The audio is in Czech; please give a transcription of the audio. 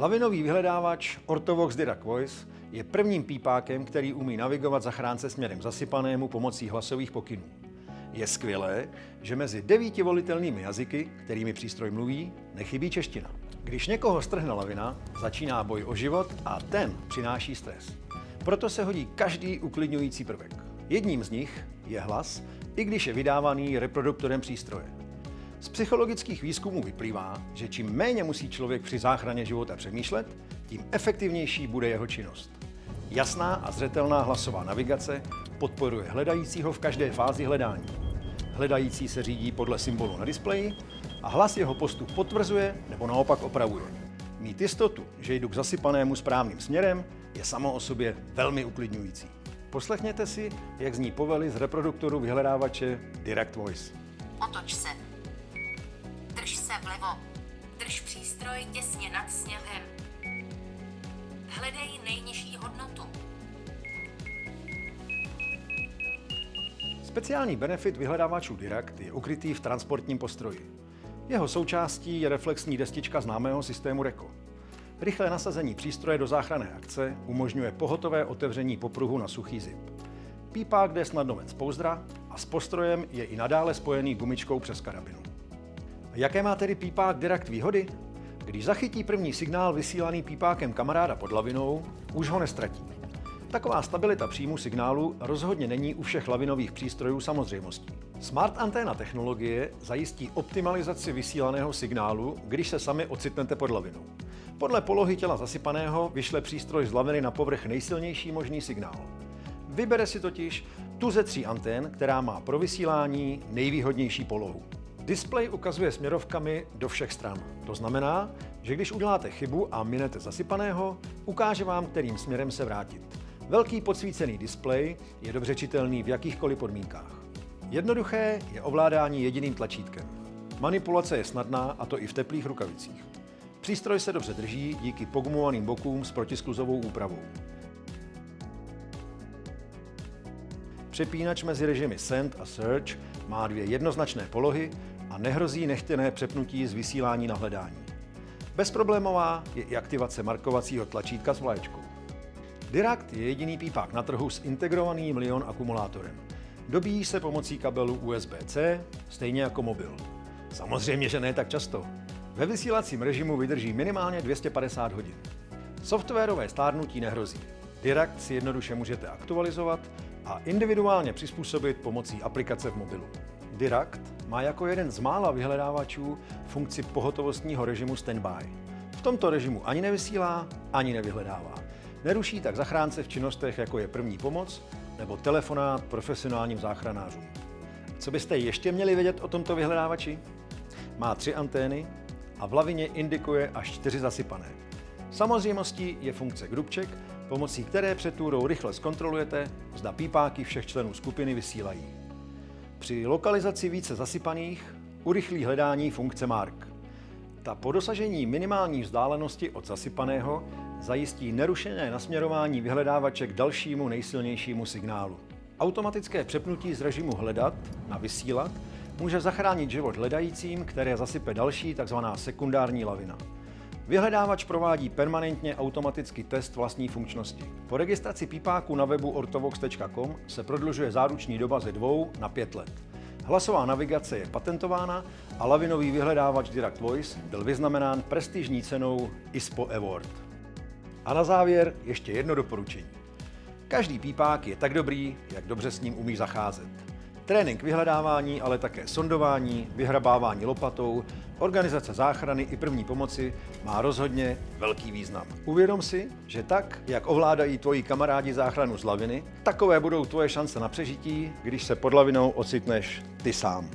Lavinový vyhledávač Ortovox Dirac Voice je prvním pípákem, který umí navigovat zachránce směrem zasypanému pomocí hlasových pokynů. Je skvělé, že mezi 9 volitelnými jazyky, kterými přístroj mluví, nechybí čeština. Když někoho strhne lavina, začíná boj o život a ten přináší stres. Proto se hodí každý uklidňující prvek. Jedním z nich je hlas, i když je vydávaný reproduktorem přístroje. Z psychologických výzkumů vyplývá, že čím méně musí člověk při záchraně života přemýšlet, tím efektivnější bude jeho činnost. Jasná a zřetelná hlasová navigace podporuje hledajícího v každé fázi hledání. Hledající se řídí podle symbolu na displeji a hlas jeho postup potvrzuje nebo naopak opravuje. Mít jistotu, že jdu k zasypanému správným směrem, je samo o sobě velmi uklidňující. Poslechněte si, jak zní povely z reproduktoru vyhledávače Dirac Voice. Otoč se. Drž se vlevo. Drž přístroj těsně nad sněhem. Hledej nejnižší hodnotu. Speciální benefit vyhledávačů Dirac je ukrytý v transportním postroji. Jeho součástí je reflexní destička známého systému RECO. Rychlé nasazení přístroje do záchranné akce umožňuje pohotové otevření popruhu na suchý zip. Pípák jde snadno ven z pouzdra a s postrojem je i nadále spojený gumičkou přes karabinu. A jaké má tedy pípák Dirac výhody? Když zachytí první signál vysílaný pípákem kamaráda pod lavinou, už ho nestratí. Taková stabilita příjmu signálu rozhodně není u všech lavinových přístrojů samozřejmostí. Smart anténa technologie zajistí optimalizaci vysílaného signálu, když se sami ocitnete pod lavinou. Podle polohy těla zasypaného vyšle přístroj z laviny na povrch nejsilnější možný signál. Vybere si totiž tu ze 3 antén, která má pro vysílání nejvýhodnější polohu. Displej ukazuje směrovkami do všech stran. To znamená, že když uděláte chybu a minete zasypaného, ukáže vám, kterým směrem se vrátit. Velký podsvícený displej je dobře čitelný v jakýchkoliv podmínkách. Jednoduché je ovládání jediným tlačítkem. Manipulace je snadná, a to i v teplých rukavicích. Přístroj se dobře drží díky pogumovaným bokům s protiskluzovou úpravou. Přepínač mezi režimy Send a Search má 2 jednoznačné polohy a nehrozí nechtěné přepnutí z vysílání na hledání. Bezproblémová je i aktivace markovacího tlačítka s vlaječkou. Dirac je jediný pípák na trhu s integrovaným Li-ion akumulátorem. Dobíjí se pomocí kabelu USB-C, stejně jako mobil. Samozřejmě, že ne tak často. Ve vysílacím režimu vydrží minimálně 250 hodin. Softwarové stárnutí nehrozí. Dirac si jednoduše můžete aktualizovat a individuálně přizpůsobit pomocí aplikace v mobilu. Dirac má jako jeden z mála vyhledávačů funkci pohotovostního režimu standby. V tomto režimu ani nevysílá, ani nevyhledává. Neruší tak zachránce v činnostech, jako je první pomoc nebo telefonát profesionálním záchranářům. Co byste ještě měli vědět o tomto vyhledávači? Má 3 antény a v lavině indikuje až 4 zasypané. Samozřejmostí je funkce Group Check, pomocí které před túrou rychle zkontrolujete, zda pípáky všech členů skupiny vysílají. Při lokalizaci více zasypaných urychlí hledání funkce Mark. Ta po dosažení minimální vzdálenosti od zasypaného zajistí nerušené nasměrování vyhledávače k dalšímu nejsilnějšímu signálu. Automatické přepnutí z režimu hledat na vysílat může zachránit život hledajícím, které zasype další tzv. Sekundární lavina. Vyhledávač provádí permanentně automatický test vlastní funkčnosti. Po registraci pípáku na webu ortovox.com se prodlužuje záruční doba ze 2 na 5 let. Hlasová navigace je patentována a lavinový vyhledávač Dirac Voice byl vyznamenán prestižní cenou ISPO Award. A na závěr ještě jedno doporučení. Každý pípák je tak dobrý, jak dobře s ním umí zacházet. Trénink vyhledávání, ale také sondování, vyhrabávání lopatou, organizace záchrany i první pomoci má rozhodně velký význam. Uvědom si, že tak, jak ovládají tvoji kamarádi záchranu z laviny, takové budou tvoje šance na přežití, když se pod lavinou ocitneš ty sám.